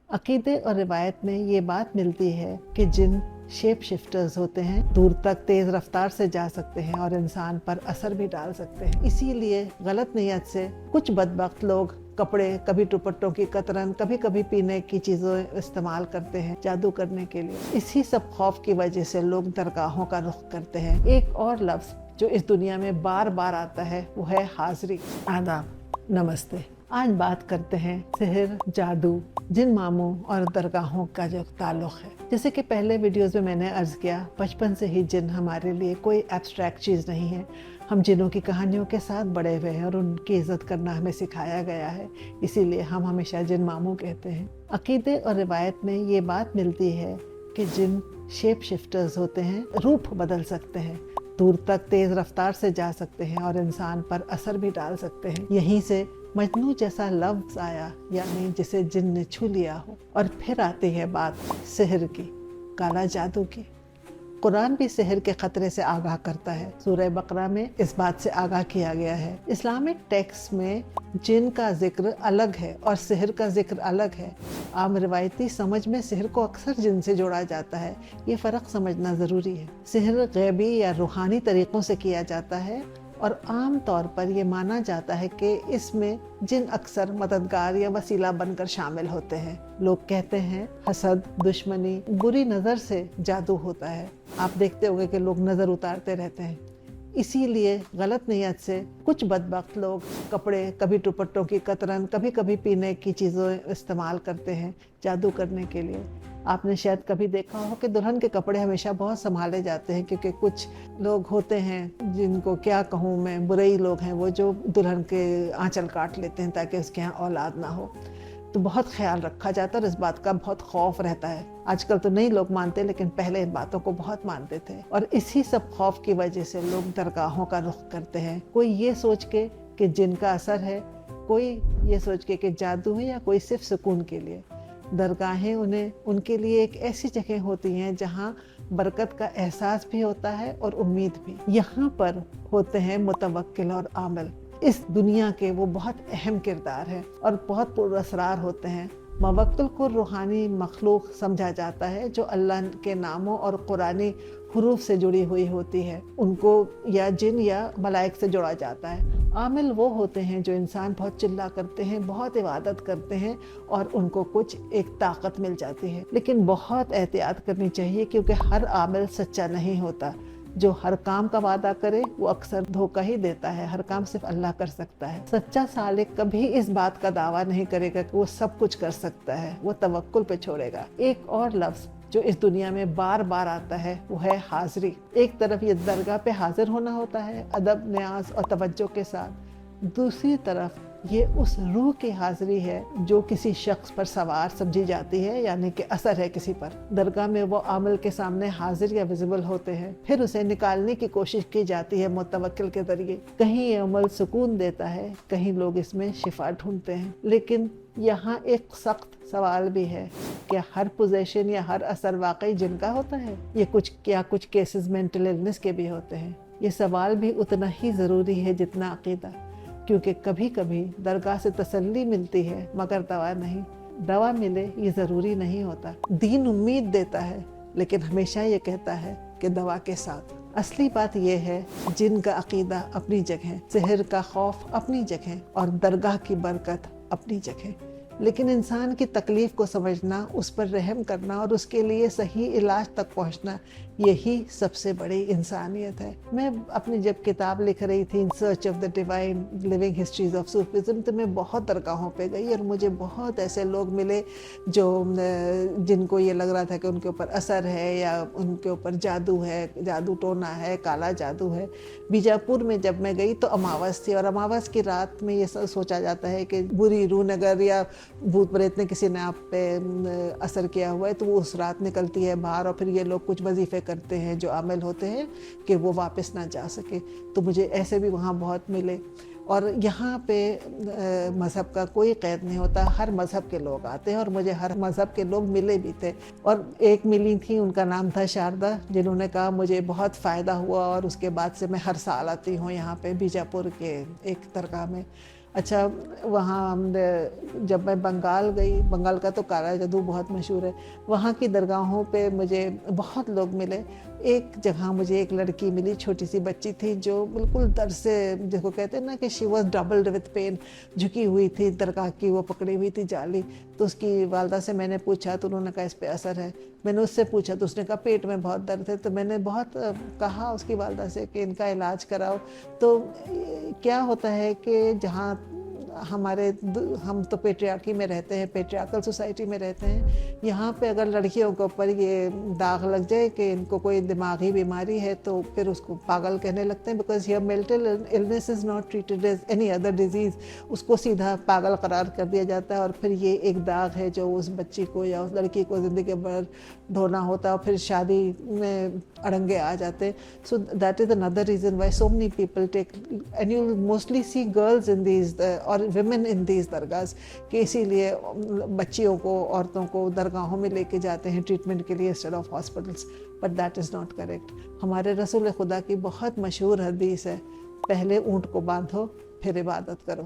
अकीदे और रिवायत में ये बात मिलती है कि जिन शेप शिफ्टर्स होते हैं, दूर तक तेज रफ्तार से जा सकते हैं और इंसान पर असर भी डाल सकते हैं। इसीलिए गलत नीयत से कुछ बदबख्त लोग कपड़े, कभी दुपट्टों की कतरन, कभी कभी पीने की चीजें इस्तेमाल करते हैं जादू करने के लिए। इसी सब खौफ की वजह से लोग दरगाहों का रुख करते हैं। एक और लफ्ज जो इस दुनिया में बार बार आता है वो है हाजिरी। आदाब, नमस्ते। आज बात करते हैं सिहर, जादू, जिन मामों और दरगाहों का जो ताल्लुक है। जैसे कि पहले वीडियोस में मैंने अर्ज किया, बचपन से ही जिन हमारे लिए कोई एब्स्ट्रैक्ट चीज़ नहीं है। हम जिनों की कहानियों के साथ बड़े हुए हैं और उनकी इज्जत करना हमें सिखाया गया है, इसीलिए हम हमेशा जिन मामू कहते हैं। अकीदे और रिवायत में ये बात मिलती है कि जिन शेप शिफ्टर्स होते हैं, रूप बदल सकते हैं, दूर तक तेज रफ्तार से जा सकते हैं और इंसान पर असर भी डाल सकते हैं। यहीं से मजनू जैसा लफ्ज आया, यानी जिसे जिन ने छू लिया हो। और फिर आती है बात सिहर की, काला जादू की। कुरान भी सिहर के खतरे से आगाह करता है। सूरह बकरा में इस बात से आगाह किया गया है। इस्लामिक टेक्स्ट में जिन का जिक्र अलग है और सिहर का जिक्र अलग है। आम रिवायती समझ में सिहर को अक्सर जिन से जोड़ा जाता है, ये फ़र्क समझना ज़रूरी है। सिहर गैबी या रूहानी तरीक़ों से किया जाता है और आम तौर पर ये माना जाता है कि इसमें जिन अक्सर मददगार या वसीला बनकर शामिल होते हैं। लोग कहते हैं हसद, दुश्मनी, बुरी नज़र से जादू होता है। आप देखते होंगे कि लोग नज़र उतारते रहते हैं। इसीलिए गलत नीयत से कुछ बदबख्त लोग कपड़े, कभी दुपट्टों की कतरन, कभी कभी पीने की चीज़ें इस्तेमाल करते हैं जादू करने के लिए। आपने शायद कभी देखा हो कि दुल्हन के कपड़े हमेशा बहुत संभाले जाते हैं, क्योंकि कुछ लोग होते हैं, जिनको क्या कहूँ मैं, बुरे लोग हैं वो, जो दुल्हन के आंचल काट लेते हैं ताकि उसके यहाँ औलाद ना हो। तो बहुत ख्याल रखा जाता है और इस बात का बहुत खौफ रहता है। आजकल तो नहीं लोग मानते, लेकिन पहले इन बातों को बहुत मानते थे। और इसी सब खौफ की वजह से लोग दरगाहों का रुख करते हैं। कोई ये सोच के कि जिन का असर है, कोई ये सोच के कि जादू है, या कोई सिर्फ सुकून के लिए। दरगाहें उनके लिए एक ऐसी जगह होती हैं जहाँ बरकत का एहसास भी होता है और उम्मीद भी। यहाँ पर होते हैं मुतवक्किल और आमिल। इस दुनिया के वो बहुत अहम किरदार है और बहुत पुरअसरार होते हैं। मवक्किल को रूहानी मखलूक समझा जाता है जो अल्लाह के नामों और कुरानी हुरूफ से जुड़ी हुई होती है। उनको या जिन या मलाइक से जोड़ा जाता है। आमिल वो होते हैं जो इंसान बहुत चिल्ला करते हैं, बहुत इबादत करते हैं और उनको कुछ एक ताकत मिल जाती है। लेकिन बहुत एहतियात करनी चाहिए, क्योंकि हर आमिल सच्चा नहीं होता। जो हर काम का वादा करे वो अक्सर धोखा ही देता है। हर काम सिर्फ अल्लाह कर सकता है। सच्चा सालिक कभी इस बात का दावा नहीं करेगा कि वो सब कुछ कर सकता है, वो तवक्कुल पे छोड़ेगा। एक और लफ्ज जो इस दुनिया में बार बार आता है वो है हाजिरी। एक तरफ ये दरगाह पे हाजिर होना होता है अदब, न्याज और तवज्जो के साथ। दूसरी तरफ ये उस रूह की हाजिरी है जो किसी शख्स पर सवार समझी जाती है, यानी कि असर है किसी पर। दरगाह में वो आमिल के सामने हाजिर या विजिबल होते हैं, फिर उसे निकालने की कोशिश की जाती है मुतवक्किल के जरिए। कहीं ये अमल सुकून देता है, कहीं लोग इसमें शिफा ढूंढते हैं। लेकिन यहाँ एक सख्त सवाल भी है, क्या हर पोजेशन या हर असर वाकई जिनका होता है? ये कुछ केसेस मेंटल इलनेस के भी होते हैं। ये सवाल भी उतना ही ज़रूरी है जितना अकीदा, क्योंकि कभी कभी दरगाह से तसल्ली मिलती है मगर दवा नहीं। दवा मिले ये ज़रूरी नहीं होता। दीन उम्मीद देता है, लेकिन हमेशा ये कहता है कि दवा के साथ। असली बात यह है, जिन का अकीदा अपनी जगह, सिहर का खौफ अपनी जगह और दरगाह की बरकत अपनी जगह। लेकिन इंसान की तकलीफ को समझना, उस पर रहम करना और उसके लिए सही इलाज तक पहुंचना, यही सबसे बड़ी इंसानियत है। मैं अपनी जब किताब लिख रही थी in search of the divine living histories of Sufism, तो मैं बहुत दरगाहों पे गई और मुझे बहुत ऐसे लोग मिले जो जिनको ये लग रहा था कि उनके ऊपर असर है या उनके ऊपर जादू है, जादू टोना है, काला जादू है। बीजापुर में जब मैं गई तो अमावस थी और अमावस की रात में ये सोचा जाता है कि बुरी रूह नगर या भूत प्रेत ने किसी ने आप पे असर किया हुआ है, तो वो उस रात निकलती है बाहर और फिर ये लोग कुछ वजीफे करते हैं जो आमिल होते हैं कि वो वापस ना जा सके। तो मुझे ऐसे भी वहाँ बहुत मिले। और यहाँ पे मज़हब का कोई क़ैद नहीं होता, हर मज़हब के लोग आते हैं और मुझे हर मज़हब के लोग मिले भी थे। और एक मिली थी, उनका नाम था शारदा, जिन्होंने कहा मुझे बहुत फ़ायदा हुआ और उसके बाद से मैं हर साल आती हूँ यहाँ पे बीजापुर के एक दरगाह में। اچھا وہاں جب میں بنگال گئی، بنگال کا تو کارا جدو بہت مشہور ہے، وہاں کی درگاہوں پہ مجھے بہت لوگ ملے. ایک جگہ مجھے ایک لڑکی ملی، چھوٹی سی بچی تھی جو بالکل درد سے، جس کو کہتے ہیں نا کہ she was doubled with pain, جھکی ہوئی تھی درگاہ کی، وہ پکڑی ہوئی تھی جالی. تو اس کی والدہ سے میں نے پوچھا تو انہوں نے کہا اس پہ اثر ہے. میں نے اس سے پوچھا تو اس نے کہا پیٹ میں بہت درد ہے. تو میں نے بہت کہا اس کی والدہ سے کہ ان کا علاج کراؤ. تو کیا ہوتا ہے کہ جہاں ہم تو پیٹریارکی میں رہتے ہیں، پیٹریارکل سوسائٹی میں رہتے ہیں، یہاں پہ اگر لڑکیوں کے اوپر یہ داغ لگ جائے کہ ان کو کوئی دماغی بیماری ہے تو پھر اس کو پاگل کہنے لگتے ہیں، because here mental illness is not treated as any other disease. اس کو سیدھا پاگل قرار کر دیا جاتا ہے، اور پھر یہ ایک داغ ہے جو اس بچی کو یا اس لڑکی کو زندگی بھر ڈھونا ہوتا ہے، اور پھر شادی میں اڑنگے آ جاتے ہیں. So that is another reason why so many people take, and you mostly see girls in these or women in these درگاہs، کہ اسی لیے بچیوں کو، عورتوں کو درگاہوں میں لے کے جاتے ہیں ٹریٹمنٹ کے لیے instead of hospitals. But that is not correct. ہمارے رسول خدا کی بہت مشہور حدیث ہے، پہلے اونٹ کو باندھو پھر عبادت کرو.